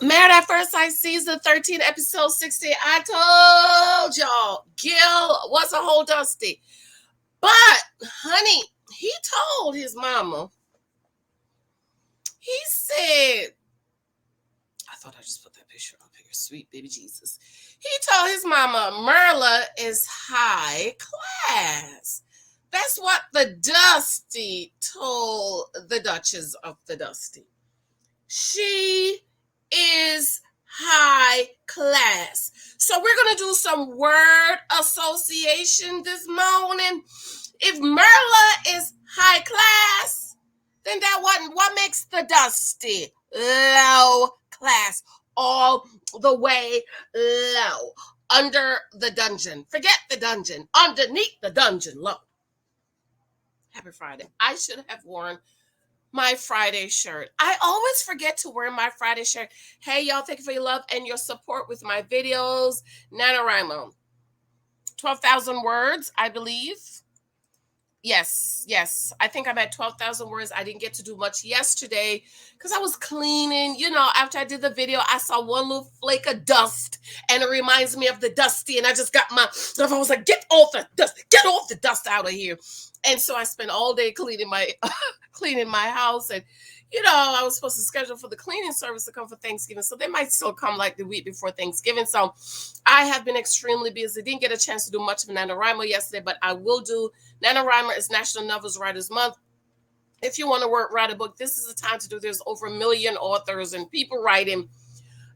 Married at First Sight, season 13, episode 60. I told y'all, Gil was a whole dusty. But, honey, he told his mama, he said, I thought I just put that picture up here, sweet baby Jesus. He told his mama, MYRLA is high class. That's what the Dusty told the Duchess of the Dusty. She is high class. So we're going to do some word association this morning. If MYRLA is high class, then that what makes the Dusty low class, all the way low, under the dungeon. Forget the dungeon, underneath the dungeon, low. Happy Friday. I should have worn my Friday shirt. I always forget to wear my Friday shirt. Hey, y'all, thank you for your love and your support with my videos. NaNoWriMo. 12,000 words, I believe. Yes. I think I'm at 12,000 words. I didn't get to do much yesterday because I was cleaning. You know, after I did the video, I saw one little flake of dust and it reminds me of the Dusty. And I just got my stuff. I was like, get off the dust out of here. And so I spent all day cleaning my house. And, you know, I was supposed to schedule for the cleaning service to come for Thanksgiving. So they might still come like the week before Thanksgiving. So I have been extremely busy. Didn't get a chance to do much of NaNoWriMo yesterday, but I will do. NaNoWriMo is National Novels Writers Month. If you want to write a book, this is the time to do. There's over 1 million authors and people writing.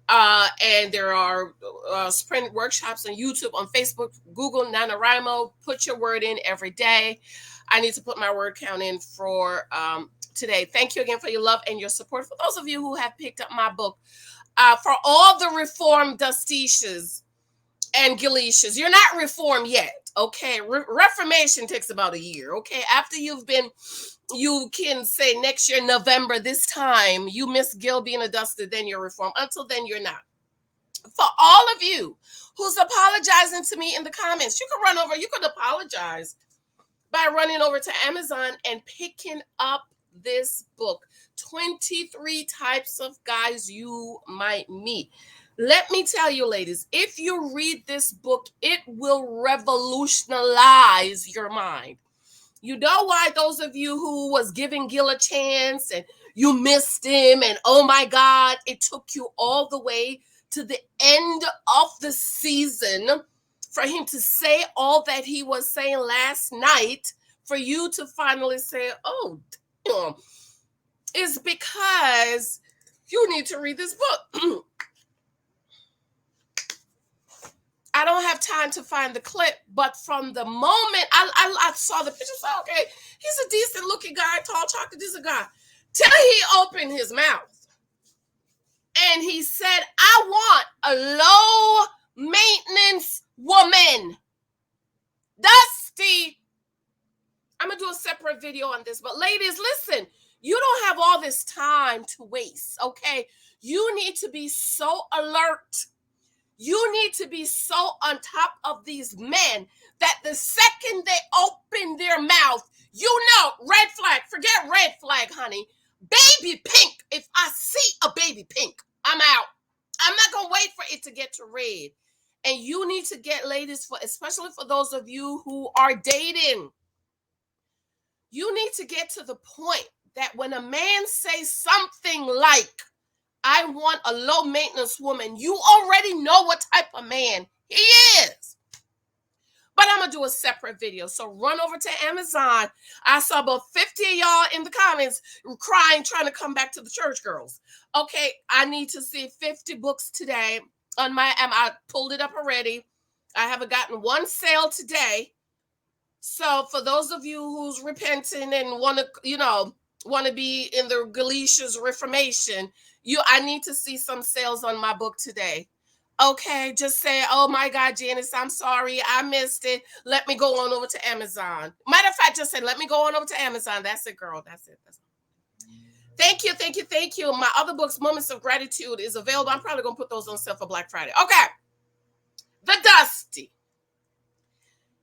And there are sprint workshops on YouTube, on Facebook, Google, NaNoWriMo. Put your word in every day. I need to put my word count in for today. Thank you again for your love and your support. For those of you who have picked up my book, for all the reformed Dustishas and Gillishas, you're not reformed yet, okay? Reformation takes about a year, okay? After you can say next year, November, this time, you miss Gill being a Dusty, then you're reformed. Until then, you're not. For all of you who's apologizing to me in the comments, you could apologize by running over to Amazon and picking up this book, 23 Types of Guys You Might Meet. Let me tell you, ladies, if you read this book, it will revolutionize your mind. You know why those of you who was giving Gil a chance and you missed him and oh my God, it took you all the way to the end of the season for him to say all that he was saying last night, for you to finally say, oh, damn, is because you need to read this book. I don't have time to find the clip, but from the moment I saw the picture, so okay, he's a decent looking guy, tall, chocolate, decent guy. Till he opened his mouth and he said, I want a low maintenance woman. Dusty. I'm going to do a separate video on this, but ladies, listen, you don't have all this time to waste, okay? You need to be so alert. You need to be so on top of these men that the second they open their mouth, you know, red flag, forget red flag, honey. Baby pink. If I see a baby pink, I'm out. I'm not going to wait for it to get to red. And you need to get, ladies, especially for those of you who are dating, you need to get to the point that when a man says something like, I want a low maintenance woman, you already know what type of man he is. But I'm going to do a separate video. So run over to Amazon. I saw about 50 of y'all in the comments crying, trying to come back to the church girls. Okay, I need to see 50 books today on my app. I pulled it up already. I haven't gotten one sale today. So for those of you who's repenting and want to be in the Galatians Reformation, I need to see some sales on my book today. Okay, just say, oh my God, Janice, I'm sorry, I missed it. Let me go on over to Amazon. Matter of fact, just say, let me go on over to Amazon. That's it, girl. That's it. Thank you. My other books, Moments of Gratitude, is available. I'm probably going to put those on sale for Black Friday. Okay. The Dusty.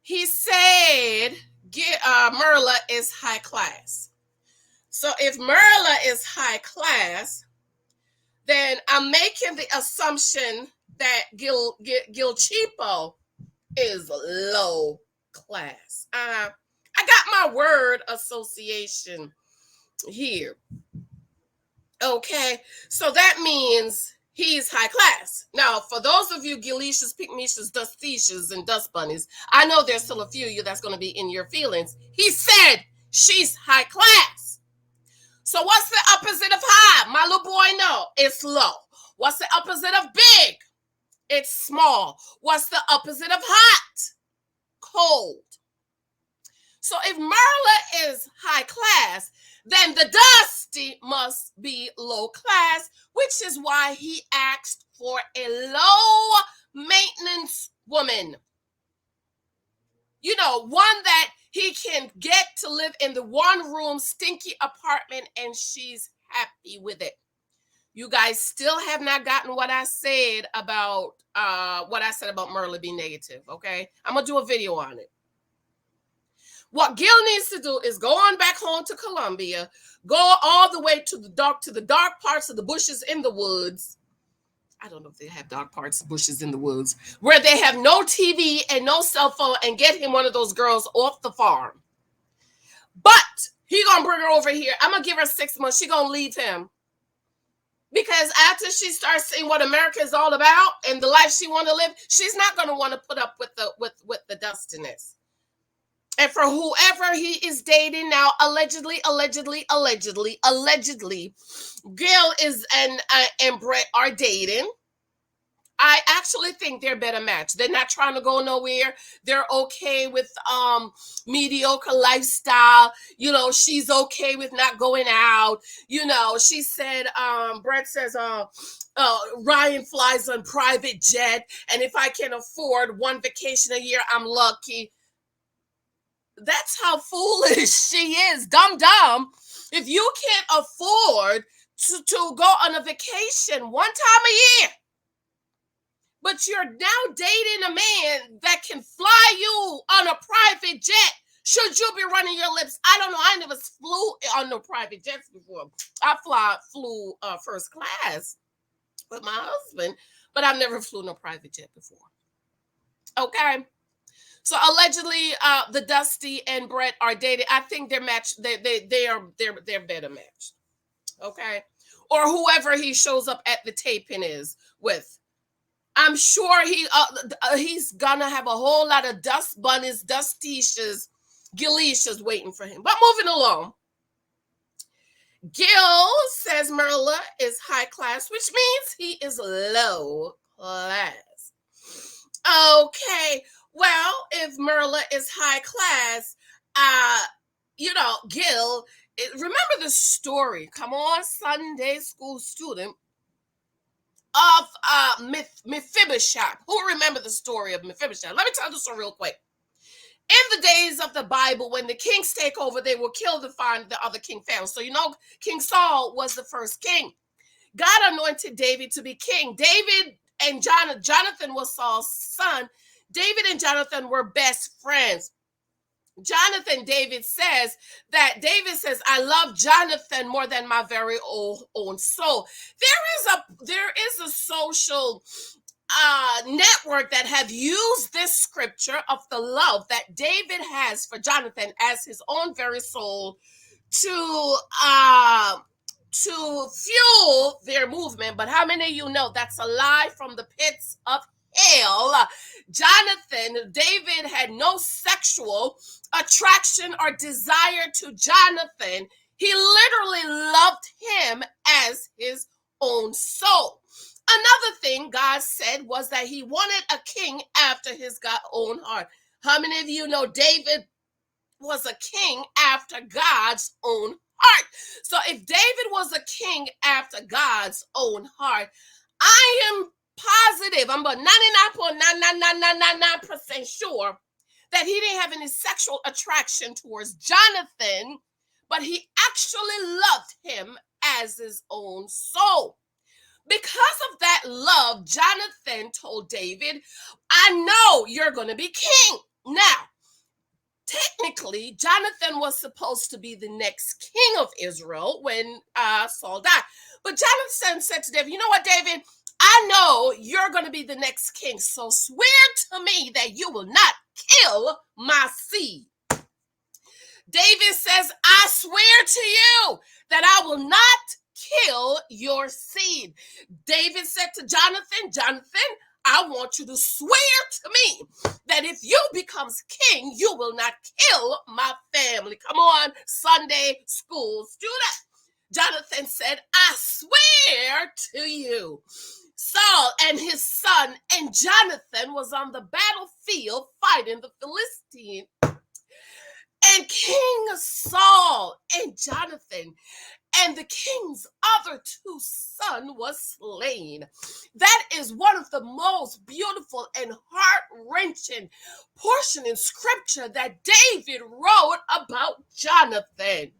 He said, MYRLA is high class. So if MYRLA is high class, then I'm making the assumption that Gil Cheapo is low class. I got my word association here. Okay, so that means he's high class. Now, for those of you Gilishas, Pygmishas, Dustishas, and Dust Bunnies, I know there's still a few of you that's going to be in your feelings. He said she's high class. So what's the opposite of high? My little boy, no, it's low. What's the opposite of big? It's small. What's the opposite of hot? Cold. So if MYRLA is high class, then the Dusty must be low class, which is why he asked for a low maintenance woman. You know, one that he can get to live in the one room stinky apartment and she's happy with it. You guys still have not gotten what I said about MYRLA being negative, okay? I'm going to do a video on it. What Gil needs to do is go on back home to Colombia, go all the way to the dark parts of the bushes in the woods. I don't know if they have dark parts, bushes in the woods, where they have no TV and no cell phone, and get him one of those girls off the farm. But he gonna bring her over here. I'm gonna give her 6 months. She gonna leave him. Because after she starts seeing what America is all about and the life she want to live, she's not gonna want to put up with the dustiness. And for whoever he is dating now, allegedly, Gil is and Brett are dating. I actually think they're a better match. They're not trying to go nowhere. They're okay with mediocre lifestyle. You know, she's okay with not going out. You know, she said, Brett says, Ryan flies on private jet, and if I can afford one vacation a year, I'm lucky. That's how foolish she is. Dumb. If you can't afford to go on a vacation one time a year, but you're now dating a man that can fly you on a private jet, should you be running your lips? I don't know. I never flew on no private jets before. I flew first class with my husband, but I've never flew no private jet before. Okay. So allegedly, the Dusty and Brett are dating. I think they're matched. They're better matched. Okay, or whoever he shows up at the taping is with. I'm sure he's gonna have a whole lot of dust bunnies, dustishas, gilishas waiting for him. But moving along, Gil says MYRLA is high class, which means he is low class. Okay. Well, if MYRLA is high class, you know, Gil, remember the story, come on, Sunday school student, of Mephibosheth. Who remember the story of Mephibosheth? Let me tell this one real quick. In the days of the Bible, when the kings take over, they will kill the other king family. So, you know, King Saul was the first king. God anointed David to be king. David and Jonathan was Saul's son. David and Jonathan were best friends. David says, I love Jonathan more than my very own soul. There is a social network that have used this scripture of the love that David has for Jonathan as his own very soul to fuel their movement. But how many of you know that's a lie from the pits of hell? David had no sexual attraction or desire to Jonathan. He literally loved him as his own soul. Another thing God said was that he wanted a king after his own heart. How many of you know David was a king after God's own heart? So if David was a king after God's own heart, I am positive, I'm about 99.99999% sure that he didn't have any sexual attraction towards Jonathan, but he actually loved him as his own soul. Because of that love, Jonathan told David, I know you're going to be king. Now, technically, Jonathan was supposed to be the next king of Israel when Saul died. But Jonathan said to David, you know what, David? I know you're going to be the next king, so swear to me that you will not kill my seed. David says, I swear to you that I will not kill your seed. David said to Jonathan, Jonathan, I want you to swear to me that if you becomes king, you will not kill my family. Come on, Sunday school student. Jonathan said, I swear to you. Saul and his son and Jonathan was on the battlefield fighting the Philistine. And King Saul and Jonathan and the king's other two sons was slain. That is one of the most beautiful and heart-wrenching portion in scripture that David wrote about Jonathan.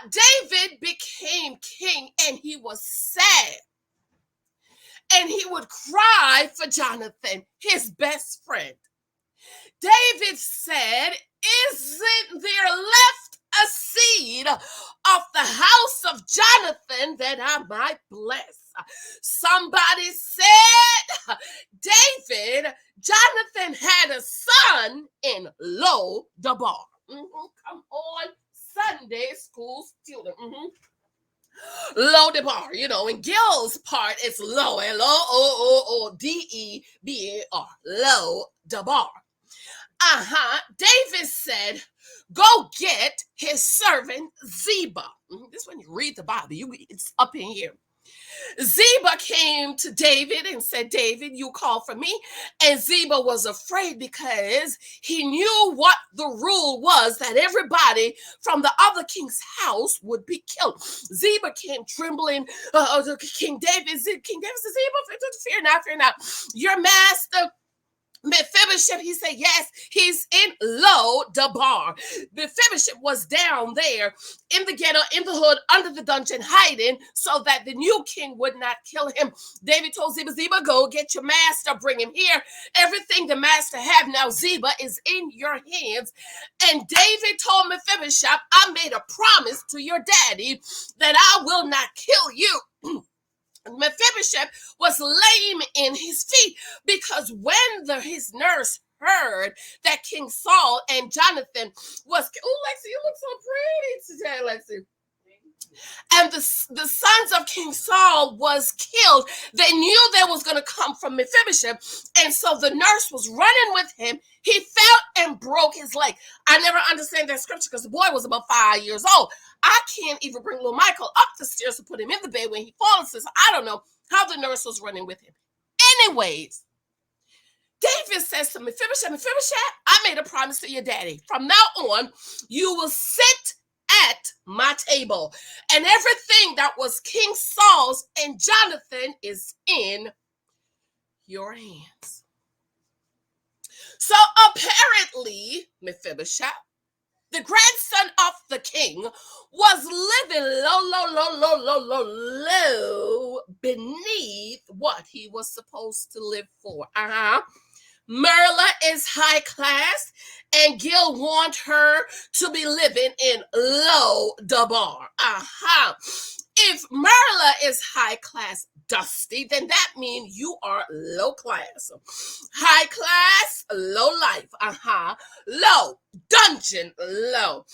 David became king and he was sad. And he would cry for Jonathan, his best friend. David said, isn't there left a seed of the house of Jonathan that I might bless? Somebody said, David, Jonathan had a son in Lo-Debar. Come on, Sunday school student. Lo-Debar, in GILL's part, it's Lo, L-O-O-O-D-E-B-A-R, Lo-Debar. David said, go get his servant Ziba. This is when you read the Bible, it's up in here. Ziba came to David and said, David, you called for me. And Ziba was afraid because he knew what the rule was, that everybody from the other king's house would be killed. Ziba came trembling. King David said, Ziba, fear not. Your master Mephibosheth, he said, yes, he's in Lo-Debar. Mephibosheth was down there in the ghetto, in the hood, under the dungeon, hiding so that the new king would not kill him. David told Ziba, Ziba, go get your master, bring him here. Everything the master have now, Ziba, is in your hands. And David told Mephibosheth, I made a promise to your daddy that I will not kill you. Mephibosheth was lame in his feet because when his nurse heard that King Saul and Jonathan was, oh, Lexi, you look so pretty today, Lexi. And the sons of King Saul was killed. They knew they was going to come from Mephibosheth. And so the nurse was running with him. He fell and broke his leg. I never understand that scripture because the boy was about 5 years old. I can't even bring little Michael up the stairs to put him in the bed when he falls. So I don't know how the nurse was running with him. Anyways, David says to Mephibosheth, Mephibosheth, I made a promise to your daddy. From now on, you will sit at my table. And everything that was King Saul's and Jonathan is in your hands. So apparently, Mephibosheth, the grandson of the king, was living low beneath what he was supposed to live for. MYRLA is high class, and GILL want her to be living in Lo-Debar. If MYRLA is high class, Dusty, then that means you are low class. High class, low life. Low, dungeon, low.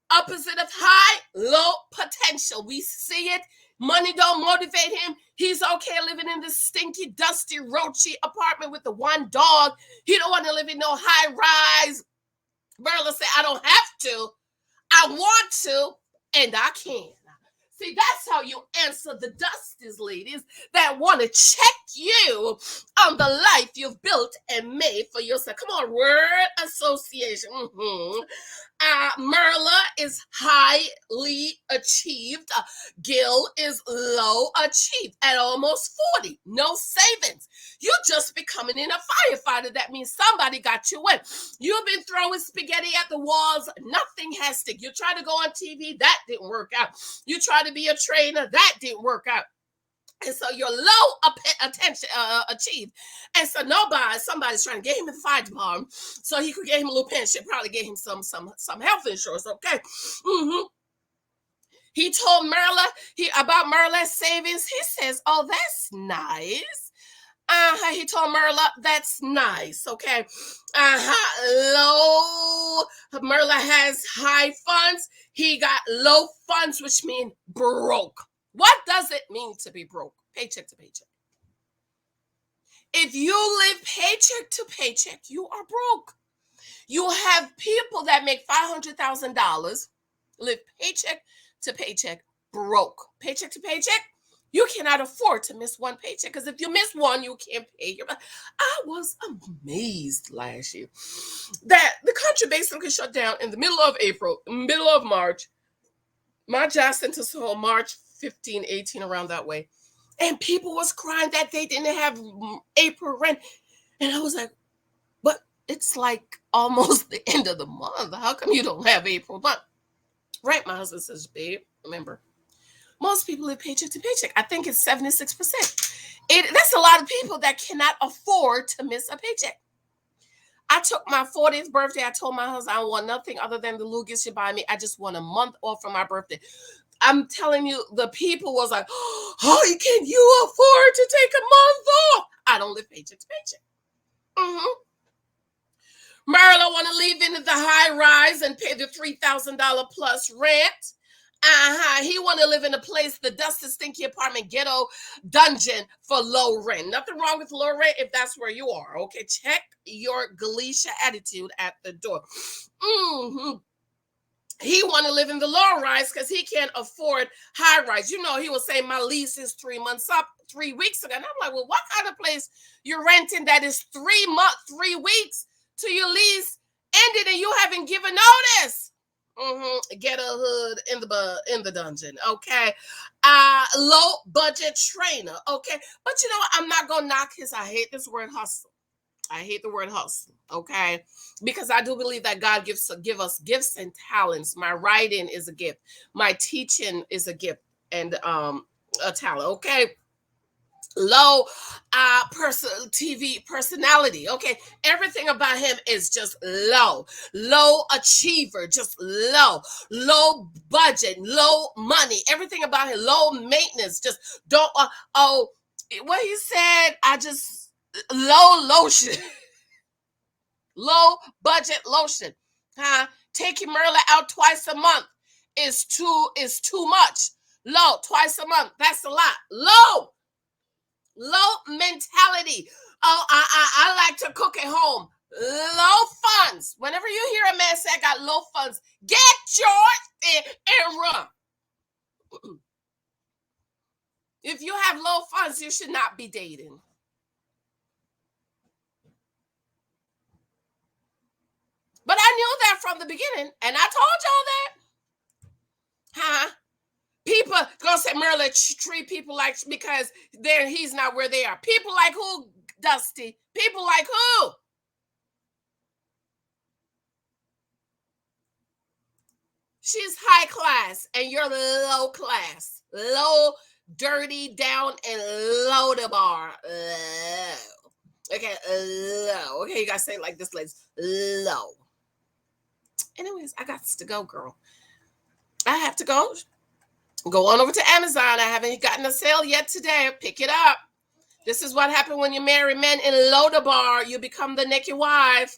Opposite of high, low potential. We see it. Money don't motivate him. He's okay living in this stinky, dusty, roachy apartment with the one dog. He don't want to live in no high rise. MYRLA said, I don't have to. I want to, and I can. See, that's how you answer the Dusties, ladies, that want to check you on the life you've built and made for yourself. Come on, word association. MYRLA is highly achieved. GILL is low achieved at almost 40. No savings. You just becoming in a firefighter. That means somebody got you in. You've been throwing spaghetti at the walls. Nothing has stick. You try to go on TV. That didn't work out. You try to be a trainer. That didn't work out. And so you're low attention achieved. And so somebody's trying to get him in the fire department so he could get him a little pension, probably get him some health insurance, okay? He told MYRLA about MYRLA's savings. He says, oh, that's nice. He told MYRLA, that's nice. Okay. Low. MYRLA has high funds. He got low funds, which means broke. What does it mean to be broke? Paycheck to paycheck. If you live paycheck to paycheck, you are broke. You have people that make $500,000 live paycheck to paycheck, broke. Paycheck to paycheck, you cannot afford to miss one paycheck, because if you miss one, you can't pay your. I was amazed last year that the country basically shut down in the middle of April, middle of March. My job sent us home March 15, 18, around that way. And people was crying that they didn't have April rent. And I was like, but it's like almost the end of the month. How come you don't have April month? Right, my husband says, babe, remember, most people live paycheck to paycheck. I think it's 76%. That's a lot of people that cannot afford to miss a paycheck. I took my 40th birthday. I told my husband I don't want nothing other than the Lucas you buy me. I just want a month off for my birthday. I'm telling you, the people was like, how can you afford to take a month off? I don't live paycheck to paycheck. MYRLA want to live in the high rise and pay the $3,000 plus rent. He want to live in a place, the dusty, stinky apartment, ghetto dungeon for low rent. Nothing wrong with low rent if that's where you are. Okay, check your Galicia attitude at the door. He want to live in the low rise because he can't afford high rise. You know, he was saying my lease is 3 months up 3 weeks ago. And I'm like, well, what kind of place you're renting that is 3 weeks to your lease ended and you haven't given notice? Get a hood in the dungeon. Okay. Low budget trainer. Okay. But you know what? I'm not gonna knock his. I hate this word hustle. I hate the word hustle. Okay. Because I do believe that God give us gifts and talents. My writing is a gift. My teaching is a gift and a talent. Okay. Low TV personality. Okay, everything about him is just low achiever, just low budget, low money, everything about him low maintenance, just don't what he said, I just low lotion. Low budget lotion. Taking MYRLA out twice a month is too much. Low, twice a month, that's a lot. Low mentality. Oh, I like to cook at home. Low funds. Whenever you hear a man say I got low funds, get yours and run. If you have low funds, you should not be dating. But I knew that from the beginning, and I told y'all that. People gonna say MYRLA treat people like, because he's not where they are. People like who, Dusty? People like who? She's high class and you're low class. Low, dirty, down, and low the bar. Low. Okay, low. Okay, you gotta say it like this, ladies. Low. Anyways, I got to go, girl. I have to go. Go on over to Amazon. I haven't gotten a sale yet today. Pick it up. This is what happened when you marry men in Lodabar. You become the naked wife.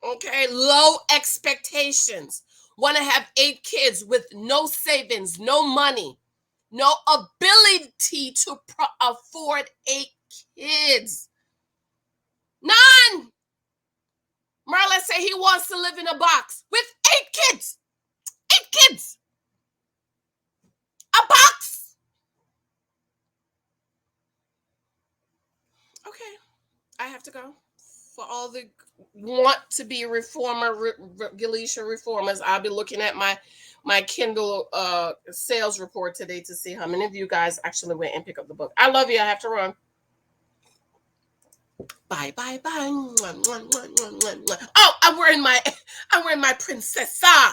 Okay, low expectations. Want to have 8 kids with no savings, no money, no ability to afford 8 kids. None. MYRLA say he wants to live in a box with 8 kids. 8 kids. A box. Okay, I have to go. For all the want to be Galicia reformers, I'll be looking at my Kindle sales report today to see how many of you guys actually went and pick up the book. I love you. I have to run. Bye. Oh, I'm wearing my princessa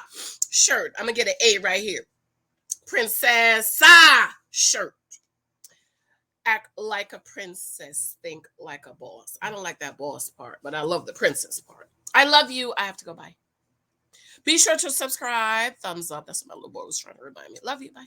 shirt. I'm gonna get an A right here. Princessa shirt. Act like a princess, think like a boss. I don't like that boss part, but I love the princess part. I love you. I have to go. Bye. Be sure to subscribe. Thumbs up. That's what my little boy was trying to remind me. Love you. Bye.